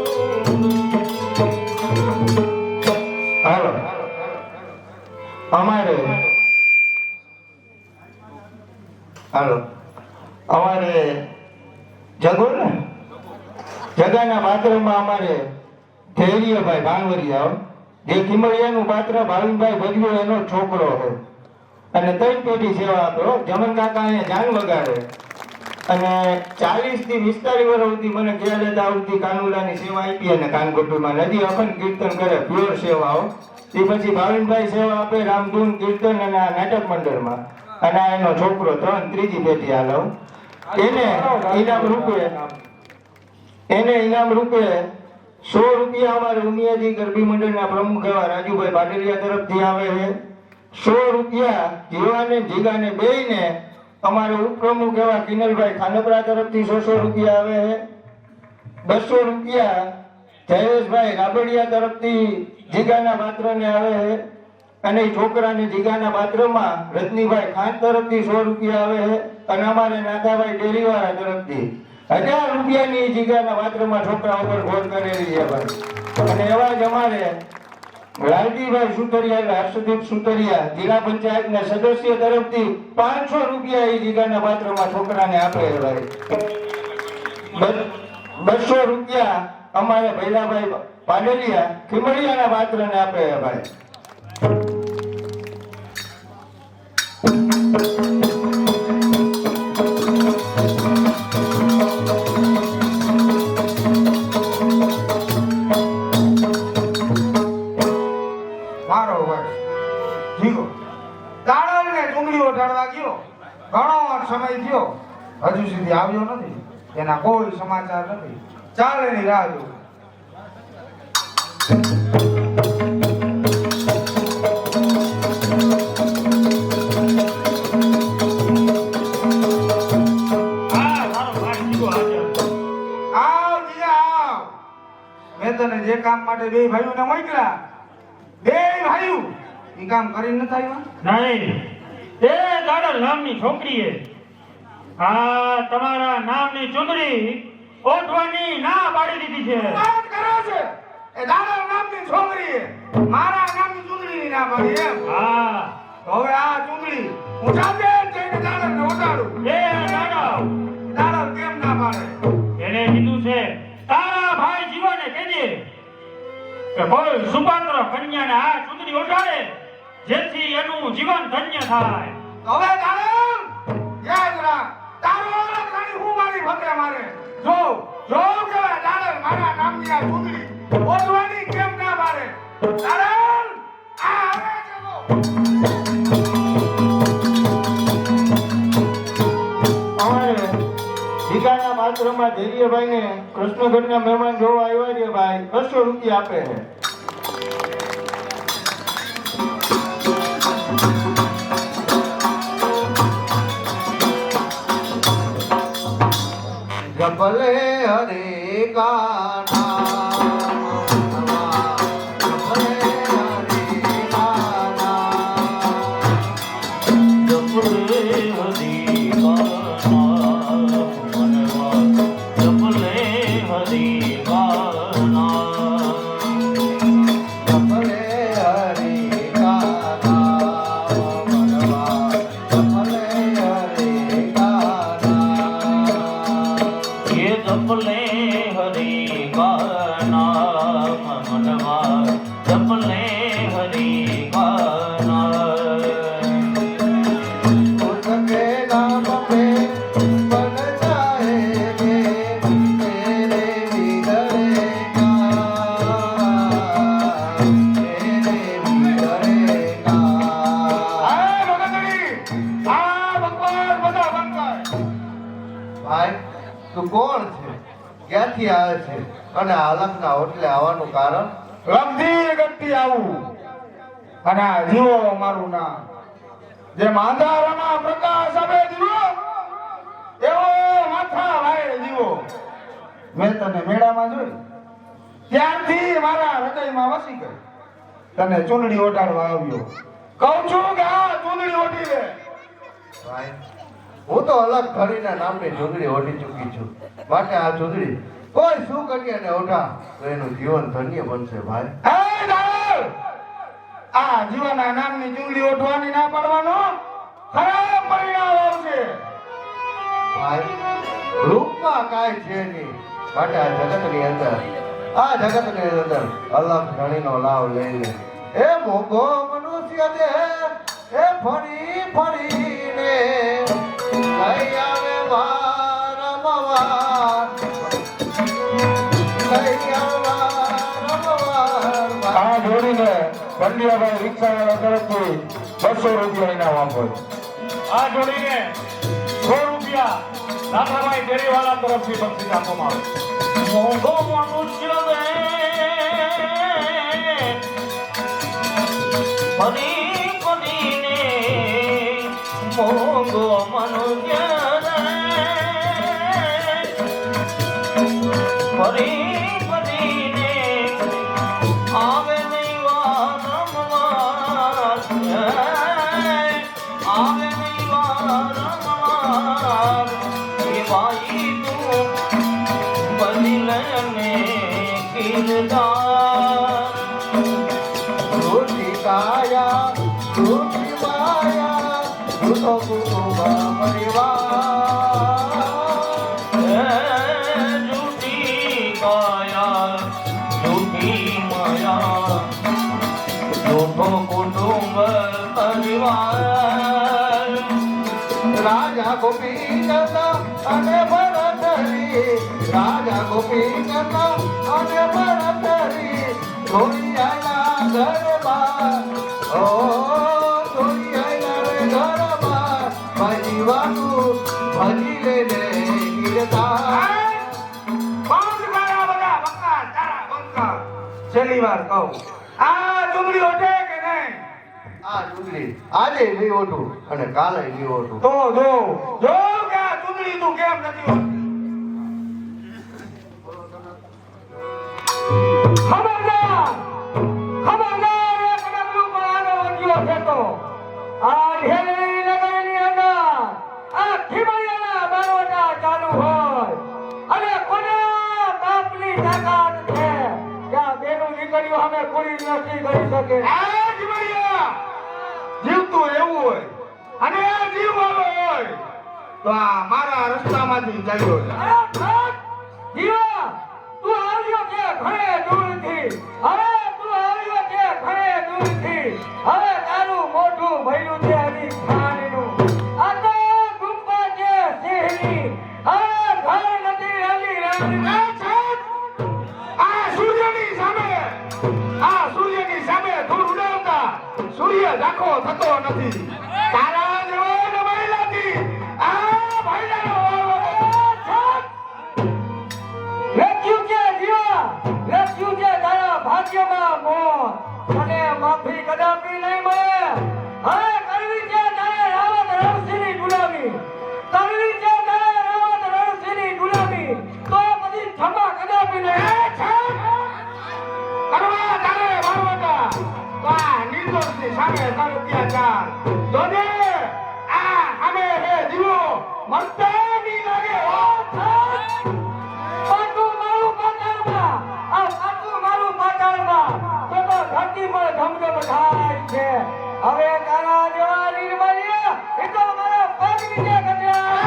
હાલો અમારે જગો ને જગાના પાત્રમાં અમારે ધૈર્યભાઈ ભાણવરિયા જે ખીમડિયાનું પાત્ર ભાવિનભાઈ ભજવ્યો એનો છોકરો છે અને 3 પેઢી સેવા આપ્યો. જમન કાકા અહીંયા જાન વગાડે અને 40 થી 45 વર્ષ સુધી મને ખ્યાલ હતા આવતી કાનુલાની સેવા આપી અને કાનગોટુમાં નદી અખંડ કીર્તન કરે પ્યોર સેવાઓ. તે પછી ભાવિનભાઈ સેવા આપે રામધૂન કીર્તન અને આ નાટક મંડળમાં. અને આ એનો છોકરો 3 પેઢી હાલવ. એને ઇનામ રૂપે 100 રૂપિયા અમારે ઉમિયાજી ગરબી મંડળના પ્રમુખ એવા રાજુભાઈ પાટલિયા તરફથી આવે છે. 100 રૂપિયા જીવાને જીગાને બેયને અમારે ઉપપ્રમુખ એવા કિનલભાઈ ખાનપરા તરફથી 100 રૂપિયા આવે છે. 200 રૂપિયા જયેશભાઈ રાબડિયા તરફથી જીગાના પાત્રને આવે છે. અને એ છોકરાને જીગાના પાત્રમાં રજનીભાઈ ખાન તરફથી 100 રૂપિયા આવે છે. અને અમારે નાથાભાઈ ડેરીવાળા તરફથી 1000 રૂપિયાની જીગાના પાત્રમાં છોકરા ઉપર ગોળ કરેલી છે ભાઈ. અને એવા જ અમારે લાલજીભાઈ સુતરિયા એટલે હર્ષદીપ સુતરિયા જિલ્લા પંચાયતના સદસ્ય તરફથી 500 રૂપિયા એ જીગાના પાત્રમાં છોકરાને આપે છે ભાઈ. 200 રૂપિયા અમારે ભૈલાભાઈ પાડલિયા ખીમડિયાના પાત્રને આપે છે ભાઈ. મારો ભાઈ જીગો દાડલને ચુંદડી ઓઢાડવા ગયો, ઘણો સમય થયો, હજુ સુધી આવ્યો નથી. એના કોઈ સમાચાર નથી. ચાલ એની રાહ જોઉં. આવ જીગા આવ. મેં તને જે કામ માટે બે ભાઈઓને મોકલ્યા, બે ભાઈઓ ઈ કામ કરીને નથી આવ્યા. નહીં, એ દાડલ નામની છોકરીએ આ તમારા નામની ચુંદડી ઓઢવાની ના પાડી દીધી છે. વાત કરો છે એ દાદા નામની છોકરીએ મારા નામની ચૂંદડીની ના પાડી એમ. હા, તો હવે આ ચૂંદડી હું જાતે જઈને દાદાને ઓઢાડું. એ દાડલ દાદા કેમ ના પાડે? એને કીધું છે તારા ભાઈ જીવાને કહેજે કે કોઈ સુપાત્ર કન્યાને આ ચૂંદડી ઓઢાડે જેથી એનું જીવન ધન્ય થાય. હવે દાડમ યાદ રાખ, તારો ઓળખ ખાલી હું મારી ભદ્ર મારે જો જો કે દાડમ મારા નામની આ ચૂંદડી ઓઢવાની કેમ ના મારે. દાડમ આ હવે ચલો. અમારે ભીખાના પાત્રમાં ધૈર્યભાઈને કૃષ્ણગઢના મહેમાન જોવા આવ્યા છે ભાઈ, 200 રૂપિયા આપે છે. જપલે હરે કાના જપલે હરે કાના જપલે હરી ગાના મનવા જપલે હરી ગાના જપલે હરે કાના મનવા જપલે હરે કાના ये जपले हरि गाना मनवा जपले हरि गाना उसके नाम पे बन जाएंगे तेरे बिगड़ेगा तेरे बिगड़ेगा. આ ભગતડી આ ભગવાન બધા બંધ કર. ભાઈ તું કોણ છે, ક્યાંથી આવે છે અને હાલકના હોટલે આવવાનું કારણ? લમધી ગતિ આવું અને આ જીવો મારું નામ જે માંધારામાં પ્રકાશ આવે જીવો એવો માથા વાય જીવો. મેં તને મેળામાં જોઈ ત્યારથી મારા હૃદયમાં વસી ગઈ. તને ચૂંદડી ઓઢાડવા આવ્યો. કહું છું કે આ ચૂંદડી ઓઢી લે. ભાઈ હું તો અલગ ઘડીના નામની ચૂંદડી ઓઢી ચૂકી છું, માટે આ ચૂંદડી કોઈ શું કન્યાને ઓઢા તો એનું જીવન ધન્ય બનશે. ભાઈ હે દાળ આ જીવાના નામની ચૂંદડી ઓઢવાની ના પાડવાનો ખરાબ પરિણામ આવશે. ભાઈ રૂપમાં કાંઈ છે નહીં, માટે આ જગતની અંદર અલગ ઘણીનો લાભ લઈ લે. એ મોગો મનુષ્ય દેહ એ ફરી ફરીને લઈ આવે વારંવાર લઈ આવે વારંવાર. આ જોડીને પંડ્યાભાઈ રિક્ષાવાળા તરફથી 200 રૂપિયા ઇનામ આપો. આ જોડીને 100 રૂપિયા દાદાભાઈ ડેરીવાળા તરફથી બક્ષિસ આપવામાં આવે. મોંઘો મનુષ્ય રે ફરી ફરીને મોંઘો મનુષ્ય રે ફરી ફરીને આવે નહીં વારંવાર આવે નહીં વારંવાર એ ભાઈ તું બની લે ને કિરદાર રૂઠી કાયા રૂઠી માયા રૂઠો કુટુંબ પરિવાર. झूठी काया झूठी माया झूठो कुटुंब परिवार. રાજા ગોપીચંદ અને ભરતરી રાજા ગોપીચંદ અને ભરતરી થોડી આયા ઘરમાં ઓ થોડી આયા ઘરમાં ભજીવાનું ભજી લેને ગીરતા. બંધ કરા બધા બકા તારા બંકા. છેલ્લી વાર કહું આ ચૂંદડી ઓઢે કે નહીં? આ ચૂંદડી આજે નહીં ઓઢું અને કાલે નહીં ઓઢું. તો જો જો કે આ ચૂંદડી તું કેમ નથી ઓઢતી? ખબરદાર ખબરદાર એક ડગલું પણ આનો ઓઢ્યો છે તો આ ઢેલની નગરની અંદર આ ખીમૈયાના બારોટા ચાલુ હોય અને કોના બાપની તાકાત છે કે આ બેનું નીકળ્યું અમે કોઈ નથી કરી શકે. આ ખીમૈયા જીવતું એવું હોય અને આ જીવવાળો હોય તો આ મારા રસ્તામાંથી ચાલ્યો જાય. જીવા તું આવ્યો કે ઘણે દૂરથી હવે સૂર્ય ઝાંખો થતો નથી. તારા જવાન મહિલાથી આ ભાઈલાનો લખ્યું છે જીવા, લખ્યું છે તારા ભાગ્યમાં મોત, અને માફી કદાપી નહીં મળે. હવે કરવી છે તારે રાવત રણસિંહની ગુલામી, કરવી છે તારે રાવત રણસિંહની ગુલામી, તો પછી ક્ષમા કદાપી નહીં. કરવા તારે મારવાતા તો આ નિર્દોષની સામે તારો અત્યાચાર જોજે. આ અમે બે જીવો મરતા નહીં લાગે. પાછું મારું પાતાળમાં, આ પાછું મારું પાતાળમાં, તો ધરતી પર ધમધમ થાય છે. હવે તારા જેવા નિર્માલ્ય એ તો મારા પગ નીચે કચરા.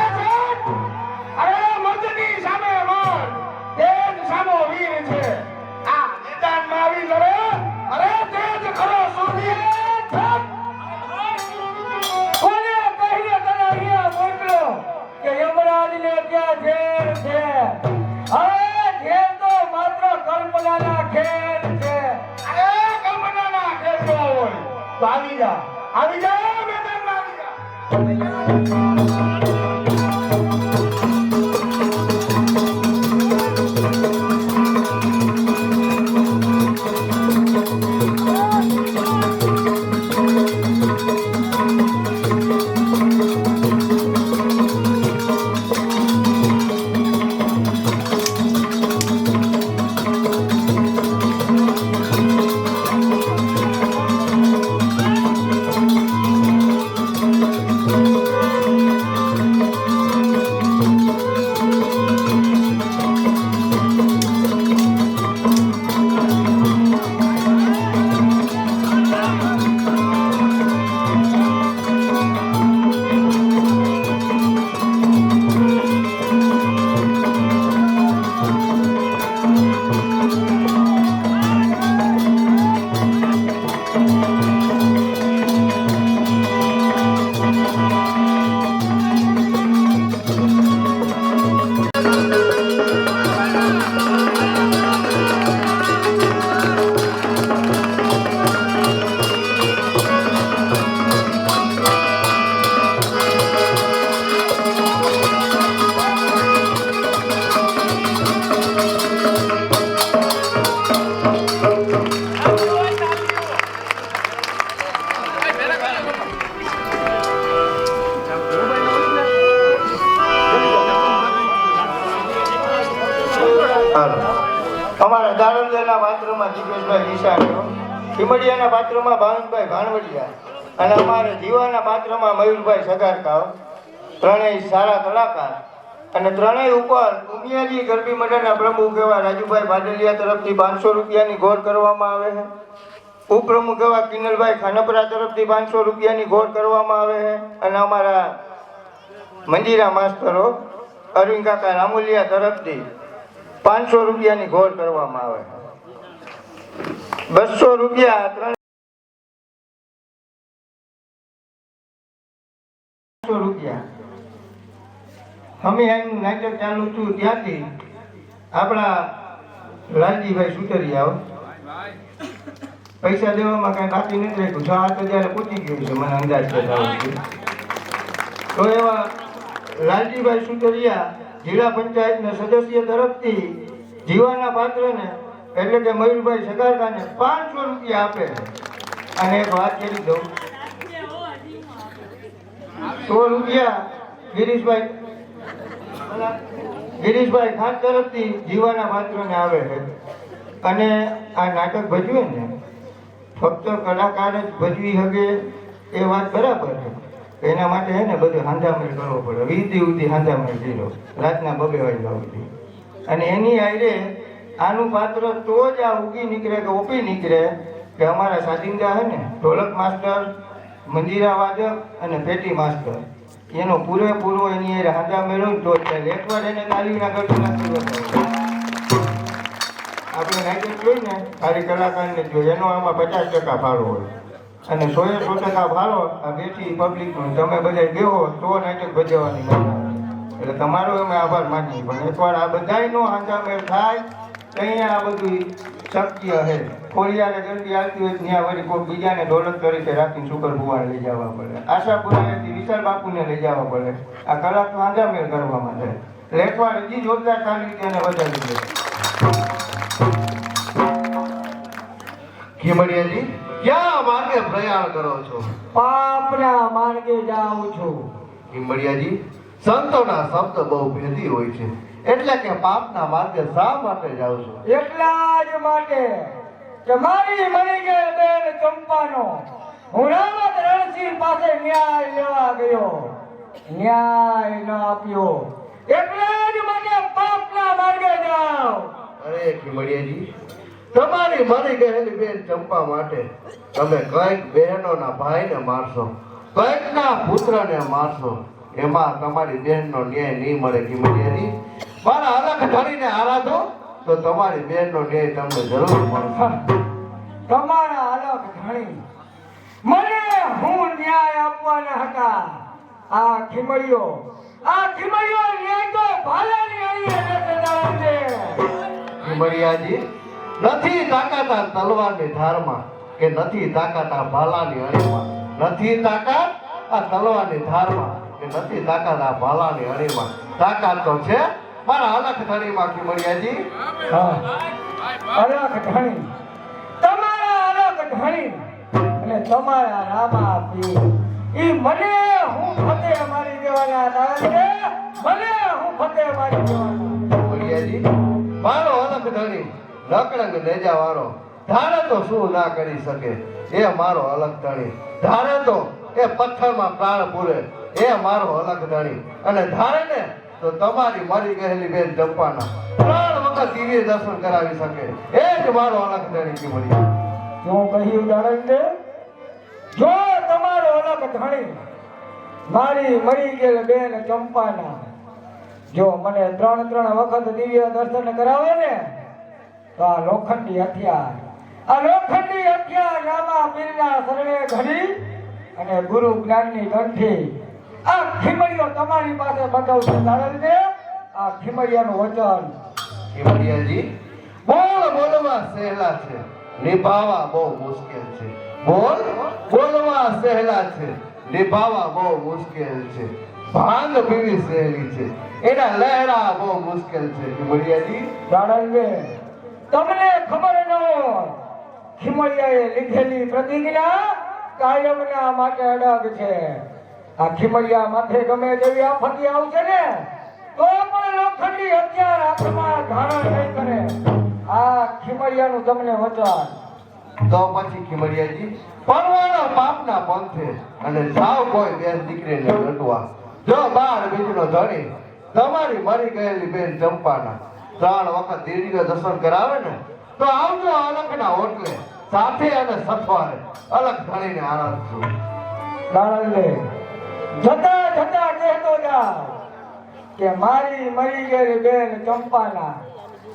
અરે મર્દની સામે મર, તે જ સામો વીર છે. આ મેદાનમાં આવી લડે, અરે તે જ ખરો સૂર્ય. કોને કહીને તને અહીંયા મોકલ્યો કે યમરાજને ત્યાં ઝેર છે? હવે ઝેર તો માત્ર કલ્પનાના ખેલ છે. અરે કલ્પનાના ખેલ જો હોય તો આવી જા, આવી જા, મેદાનમાં આવી જા. અમારા દાડોદરના પાત્રમાં જીગેશભાઈ નિશાણીઓ, ખીમડિયાના પાત્રમાં ભાવનભાઈ ભાણવડિયા અને અમારે જીવાના પાત્રમાં મયુરભાઈ સગારકાવ, ત્રણેય સારા કલાકાર. અને ત્રણેય ઉપર ઉમિયાજી ગરબી મંડળના પ્રમુખ એવા રાજુભાઈ ભાડલિયા તરફથી 500 રૂપિયાની ઘોર કરવામાં આવે છે. ઉપપ્રમુખ એવા કિનલભાઈ ખાનપરા તરફથી 500 રૂપિયાની ઘોર કરવામાં આવે છે. અને અમારા મંજીરા માસ્તરો અરવિંદ કાકા રામુલિયા તરફથી 500 રૂપિયાની ઘોર કરવામાં આવે. 200 રૂપિયા 300 રૂપિયા. અમે એનું નાટક ચાલુ છું ત્યાંથી આપણા લાલજીભાઈ સુતરિયા પૈસા દેવામાં કાંઈ બાકી નથી રાખ્યું. 6-8 હજાર પહોંચી ગયું છે મને અંદાજ છે. તો એવા લાલજીભાઈ સુતરિયા જિલ્લા પંચાયતના સદસ્ય તરફથી જીવાના પાત્રને એટલે કે મયુરભાઈ સગારકાને 500 રૂપિયા આપે છે. અને એક વાત કરી દઉં, 100 રૂપિયા ગિરીશભાઈ ખાન તરફથી જીવાના પાત્રને આવે છે. અને આ નાટક ભજવે ને ફક્ત કલાકાર જ ભજવી શકે એ વાત બરાબર છે. એના માટે છે ને બધું હાંધામેળ કરવો પડે. વીતી ઉધી હાંધામેળ કર્યો રાતના 2 વાગ્યા સુધી. અને એની આરે આનું પાત્ર તો જ આ ઉગી નીકળે કે ઓપી નીકળે કે અમારા સાજિંદા છે ને ઢોલક માસ્ટર, મંજીરા વાદક અને પેટી માસ્ટર એનો પૂરેપૂરો એની આરે હાંધામેળ હોય તો જ ચાલે. એકવાર એને તાલીના ગળું આપણે નાટક જોઈ ને ખાલી કલાકારને જોઈએ એનો આમાં 50% ફાળો હોય. અને 100% ફાળો આ બેઠી પબ્લિકનો તમે બધા બેહો તો નાટક ભજવવાની મજા આવે. એટલે તમારો અમે આભાર માનીએ. પણ એકવાર આ બધાયનો હાંધામેળ થાય તો અહીંયા આ બધું શક્ય છે ખોડિયારે જલ્દી આવતી હોય ત્યાં વળી કોઈ બીજાને દોલત તરીકે રાખીને શુકર ભુવાને લઈ જવા પડે આશાપુરાથી વિશાલ બાપુને લઈ જવા પડે આ કલાક આંજામેર કરવામાં છે લેખવા હજી જોરદાર સારી રીતે એને વધારી દે ખીમડિયાજી ક્યાં માર્ગે પ્રયાણ કરો છો? પાપના માર્ગે જાઉં છું ખીમડિયાજી સંતોના શબ્દ બહુ ભેદી હોય છે એટલે કે પાપના માર્ગે શા માટે જાઓ છો? એટલા જ માટે કે મારી મરી ગઈ બેન ચંપાનો હું રામત રણસિંહ પાસે ન્યાય લેવા ગયો ન્યાય ન આપ્યો એટલા જ માટે પાપના માર્ગે જાઓ અરે ખીમડિયાજી તમારી મરી ગયેલી બેન ચંપા માટે તમે કઈક બહેનોના ભાઈને મારશો કઈકના પુત્રને મારશો એમાં તમારી બહેનનો ન્યાય નહીં મળે ખીમડિયાજી મારા અલગ ધણીને આરાધો તો તમારી બહેનનો ન્યાય તમને જરૂર મળશે તમારા અલગ ધણી મને હું ન્યાય આપવાના હતા આ ખીમડીઓ ન્યાય તો ભાલાની અણીએ લેશે દાડે ખીમડિયાજી નથી તાકાત આ તલવારની ધારમાં કે નથી તાકાત આ ભાલાની અણીમાં નથી તાકાત આ તલવારની ધારમાં કે નથી તાકાત આ ભાલાની અણીમાં તાકાત તો છે મારા અલગ ધણીમાં ખીમડિયાજી અલગ ધણી તમારા અલગ ધણી અને તમારા રામા પીર ઈ મને હું ફતે મારી દેવાના દાડે મને હું ફતે મારી દેવાના ખીમડિયાજી મારો અલગ ધણી નકળંગ નેજા વાળો ધારે તો શું ના કરી શકે એ મારો અલગ ધણી ધારે તો એ પથ્થરમાં પ્રાણ પૂરે એ મારો અલગ ધણી અને ધારે ને તો તમારી મરી ગયેલી બેન ચંપાના 3 વખત દિવ્ય દર્શન કરાવી શકે એ જ મારો અલગ ધણી ખીમડિયા જો કહ્યું જાણંદે જો તમારો અલગ ધણી મારી મરી ગયેલ બેન ચંપાના જો મને 3 વખત દિવ્ય દર્શન કરાવે ને તો આ લોખંડી હથિયાર રામા પીરના શરણે ઘડી અને ગુરુ જ્ઞાનની કંઠી આ ખીમડીઓ તમારી પાસે બતાવશે દાડે આ ખીમડિયાનું વચન ખીમડિયાજી બોલવા સહેલા છે નિભાવવા બહુ મુશ્કેલ છે બોલવા સહેલા છે નિભાવવા બહુ મુશ્કેલ છે ભાંગ પીવી સહેલી છે એના લહેરા બહુ મુશ્કેલ છે ખીમડિયાજી દાડે તમને ખબર ન હોય ખીમડિયાએ લીધેલી પ્રતિજ્ઞા કાયમના માટે અડગ છે આ ખીમડિયા માથે ગમે તેવી આફતી આવશે ને તો પણ લોખંડી હથિયાર હાથમાં ધારણ નહીં કરે આ ખીમડિયાનું તમને વચન તો પછી ખીમડિયાજી પરવાનો પાપના પંથે અને જાવ કોઈ બેન દીકરીને લડવા જો 12 બીજનો ધણી તમારી મરી ગયેલી બેન ચંપાના 3 વખત દિવ્ય દર્શન કરાવે ને તો આવજો અલગના હોટલે સાથે અને સથવારે અલગ ધણીને આરાધજો દાડલે જતા કહેતો જા કે મારી મરી ગયેલી બેન ચંપાના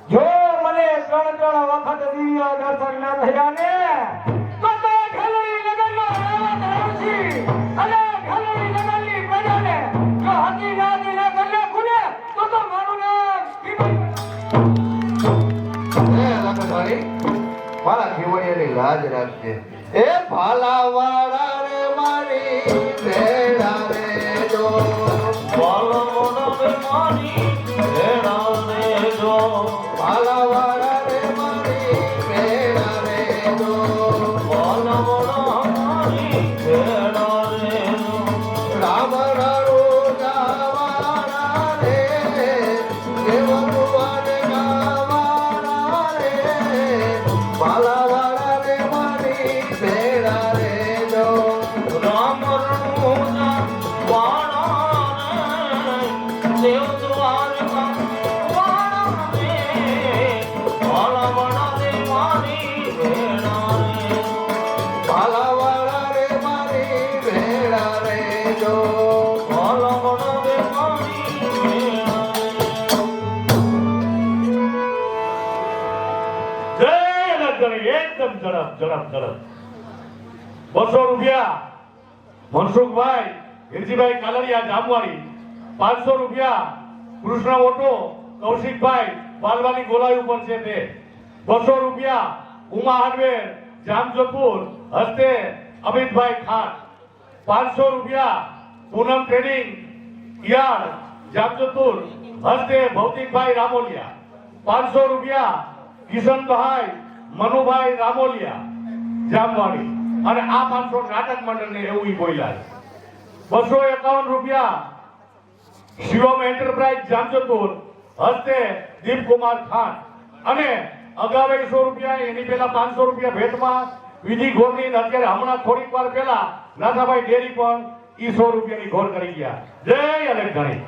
જો મને 3 વખત દિવ્ય દર્શન ન થયા ને તો ઢલડી નગરનો રાવત રણસિંહ અને ઢલડી નગરની પ્રજાને જો હકી નાદી ના કરી નાખું ને તો મારું નામ ધણી મારા ખીમડિયાની લાજ રાખજે એ ભાલાવાળા રે મારી ભેડા રે જો ભાલાવાળા રે મારી ભેડા રે જો ભાલાવાળા રે મારી ભેડા રે જો ભાલાવાળા મારી ભેડા રે જો રામ રાણું ગાવાળા રે દેવરુવાન ગાવાળા રે ભાલાવાળા રે મારી ભેડા રે જો રામ રણુજા વાળા રે દેવ દ્વારકા વાળા રે ભાલાવાળા રે મારી ભેડા રે ભાલાવાળા રે મારી ભેડા રે જો ભાલાવાળા રે મારી ભેડા રે જય લગન એકદમ ઝડપ 200 રૂપિયા મનસુખભાઈ હિરજીભાઈ કાલરિયા જામવાડી 500 રૂપિયા કૃષ્ણ ઓટો કૌશિકભાઈ પાલવાની ગોલાઈ ઉપર છે તે 200 રૂપિયા ઉમા હાર્ડવેર જામજોધપુર હસ્તે અમિતભાઈ ખાન. 500 રૂપિયા પૂનમ ટ્રેડિંગ યાર્ડ જામજોધપુર હસ્તે ભૌતિકભાઈ રામોલિયા. 500 રૂપિયા કિશનભાઈ મનુભાઈ રામોલિયા જામવાડી. અને આ 500 નાટક મંડળને એવું ઈ બોલ્યા છે. 251 રૂપિયા શિવમ એન્ટરપ્રાઇઝ જામજોધપુર હસ્તે દીપકુમાર ખાન. અને અગાઉ 100 રૂપિયા, એની પહેલા 500 રૂપિયા ભેટમાં વિધિ ઘોરની, અને અત્યારે હમણાં થોડીક વાર પહેલા નાથાભાઈ ડેરી પણ ઈ 100 રૂપિયાની ઘોર કરી ગયા. જય અલેખ ધણી.